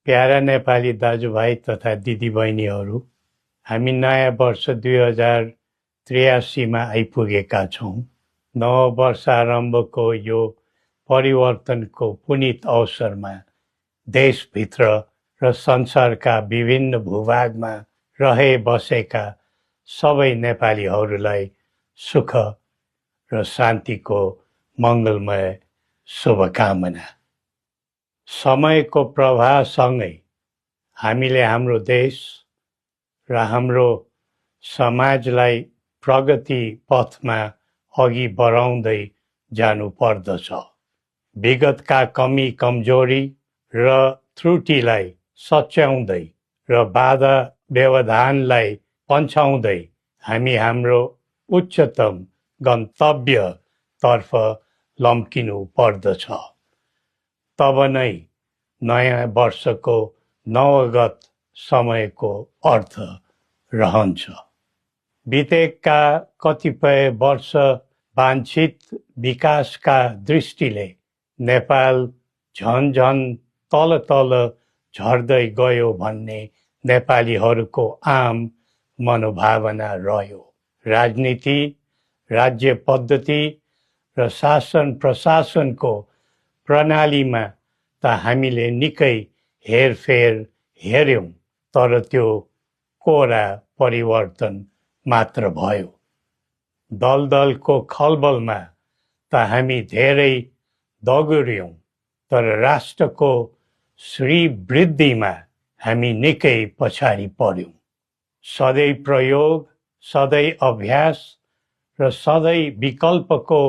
Para Nepali दाजुभाइ तथा दिदीबहिनीहरू, हामी नयाँ वर्ष 2083 मा आइपुगेका छौँ। नव वर्ष आरम्भको यो परिवर्तनको पुनीत अवसरमा देशभित्र र संसारका विभिन्न भूभागमा रहे बसेका सबै नेपालीहरूलाई सुख र शान्तिको मङ्गलमय शुभकामना। समयको प्रवाहसँगै हामीले हाम्रो देश र हाम्रो समाजलाई प्रगति पथमा अघि बढाउँदै जानु पर्दछ। विगतका कमी कमजोरी र त्रुटिलाई सच्याउँदै र बाधा व्यवधानलाई पन्छाउँदै हामी हाम्रो उच्चतम गन्तव्यतर्फ लम्किनु पर्दछ। तब नै नयाँ वर्षको नवगत समयको अर्थ रहन्छ। बितेका कतिपय वर्ष वाञ्छित विकासका दृष्टिले नेपाल झन तल तल झर्दै गयो भन्ने नेपालीहरूको आम मनोभावना रह्यो। राजनीति, राज्य पद्धति र शासन प्रशासनको प्रणालीमा त हामीले निकै हेरफेर हेर्यौं, तर त्यो कोरा परिवर्तन मात्र भयो। दलदलको खलबलमा त हामी धेरै दगुर्यौं, तर राष्ट्रको श्रीवृद्धिमा हामी निकै पछाडि पर्यौं। सधैँ प्रयोग, सधैँ अभ्यास र सधैँ विकल्पको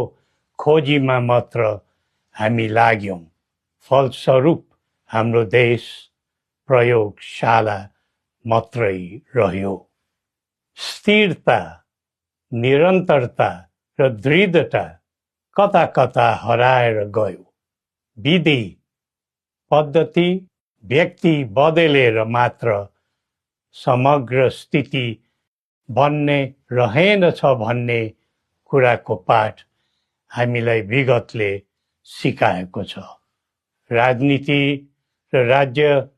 खोजीमा मात्र हामी लाग्यौं। फलस्वरूप हाम्रो देश प्रयोगशाला मात्रै रह्यो। स्थिरता, निरन्तरता र दृढता कता कता हराएर गयो। विधि पद्धति व्यक्ति बदलेर मात्र समग्र स्थिति बन्ने रहेनछ भन्ने कुराको पाठ हामीलाई विगतले सिकाएको छ। राजनीति र राज्य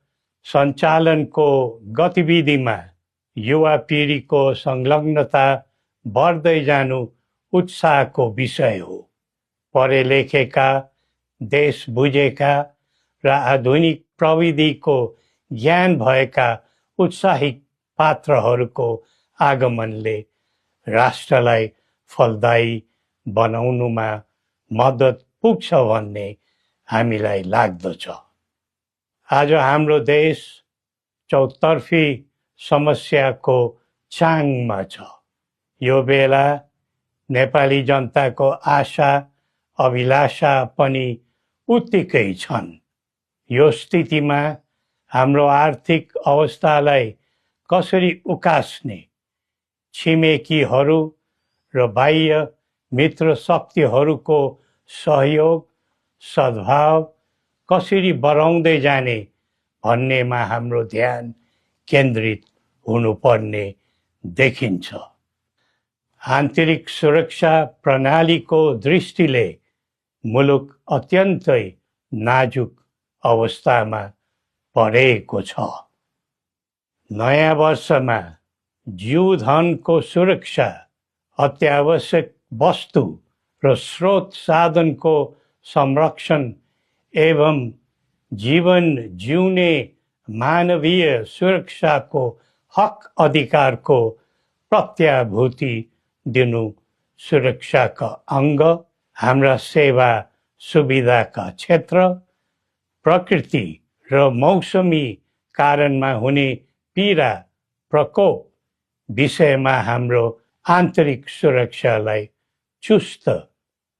सञ्चालनको गतिविधिमा युवा पिँढीको संलग्नता बढ्दै जानु उत्साहको विषय हो। पढे लेखेका, देश बुझेका र आधुनिक प्रविधिको ज्ञान भएका उत्साहित पात्रहरूको आगमनले राष्ट्रलाई फलदायी बनाउनुमा मद्दत पुग्छ भन्ने हामीलाई लाग्दछ। आज हाम्रो देश चौतर्फी समस्याको चाङमा छ। यो बेला नेपाली जनताको आशा अभिलाषा पनि उत्तिकै छन्। यो स्थितिमा हाम्रो आर्थिक अवस्थालाई कसरी उकास्ने, छिमेकीहरू र बाह्य मित्र शक्तिहरूको सहयोग सद्भाव कसरी बढाउँदै जाने भन्नेमा हाम्रो ध्यान केन्द्रित हुनुपर्ने देखिन्छ। आन्तरिक सुरक्षा प्रणालीको दृष्टिले मुलुक अत्यन्तै नाजुक अवस्थामा परेको छ। नयाँ वर्षमा जीवधनको सुरक्षा, अत्यावश्यक वस्तु र स्रोत साधनको संरक्षण एवं जीवन जिउने मानवीय सुरक्षाको हक अधिकारको प्रत्याभूति दिनु सुरक्षाका अङ्ग, हाम्रा सेवा सुविधाका क्षेत्र, प्रकृति र मौसमी कारणमा हुने पीडा प्रकोप विषयमा हाम्रो आन्तरिक सुरक्षालाई चुस्त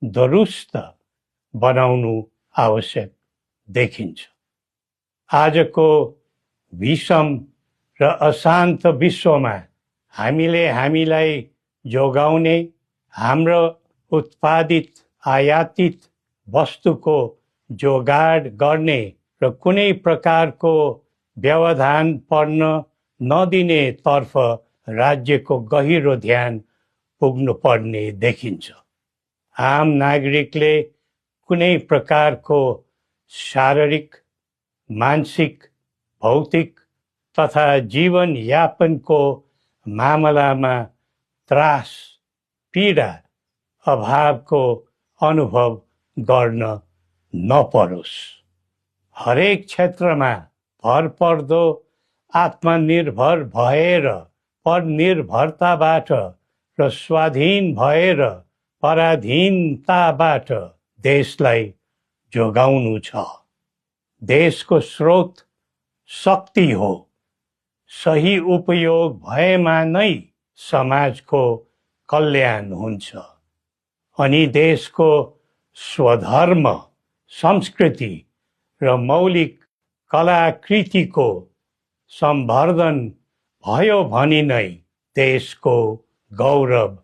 दुरुस्त बनाउनु आवश्यक देखिन्छ। आजको विषम र अशान्त विश्वमा हामीले हामीलाई जोगाउने, हाम्रो उत्पादित आयातित वस्तुको जोगाड गर्ने र कुनै प्रकारको व्यवधान पर्न नदिने तर्फ राज्यको गहिरो ध्यान पुग्नुपर्ने देखिन्छ। आम नागरिकले कुनै प्रकारको शारीरिक, मानसिक भौतिक तथा जीवनयापनको मामलामा त्रास पीडा अभावको अनुभव गर्न नपरोस्। हरेक क्षेत्रमा भरपर्दो आत्मनिर्भर भएर परनिर्भरताबाट र स्वाधीन भएर पराधीनताबाट देशलाई जोगाउनु छ। देशको स्रोत शक्ति हो। सही उपयोग भएमा नै समाजको कल्याण हुन्छ अनि देशको स्वधर्म, संस्कृति र मौलिक कलाकृतिको सम्वर्धन भयो भने नै देशको गौरव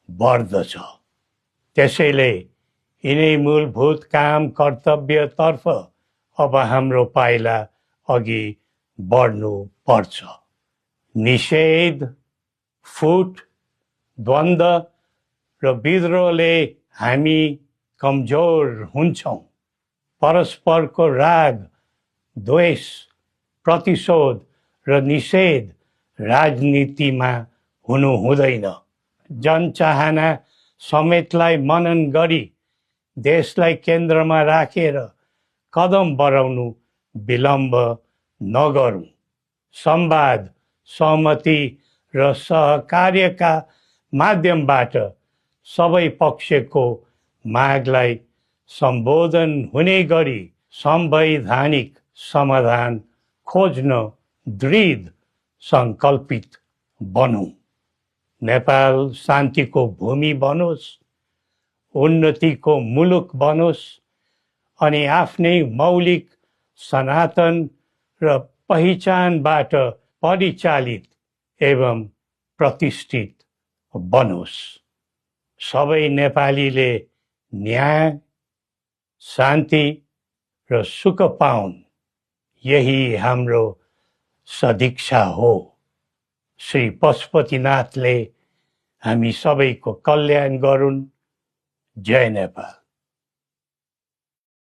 बढ्दछ। त्यसैले यिनै मूलभूत काम कर्तव्यतर्फ अब हाम्रो पाइला अघि बढ्नु पर्छ। निषेध, फुट, द्वन्द्व र विद्रोहले हामी कमजोर हुन्छौँ। परस्परको राग, द्वेष, प्रतिशोध र निषेध राजनीतिमा हुनु हुँदैन। जनचाहना समेतलाई मनन गरी देशलाई केन्द्रमा राखेर कदम बढाउनु विलम्ब नगरौँ। संवाद, सहमति र सहकार्यका माध्यमबाट सबै पक्षको मागलाई सम्बोधन हुने गरी संवैधानिक समाधान खोज्न दृढ सङ्कल्पित बनौँ। नेपाल शान्तिको भूमि बनोस्, उन्नतिको मुलुक बनोस् अनि आफ्नै मौलिक सनातन र पहिचानबाट परिचालित एवं प्रतिष्ठित बनोस्। सबै नेपालीले न्याय, शान्ति र सुख पाउन्, यही हाम्रो सदिच्छा हो। श्री पशुपतिनाथले हामी सबैको कल्याण गरून्। जय नेपाल।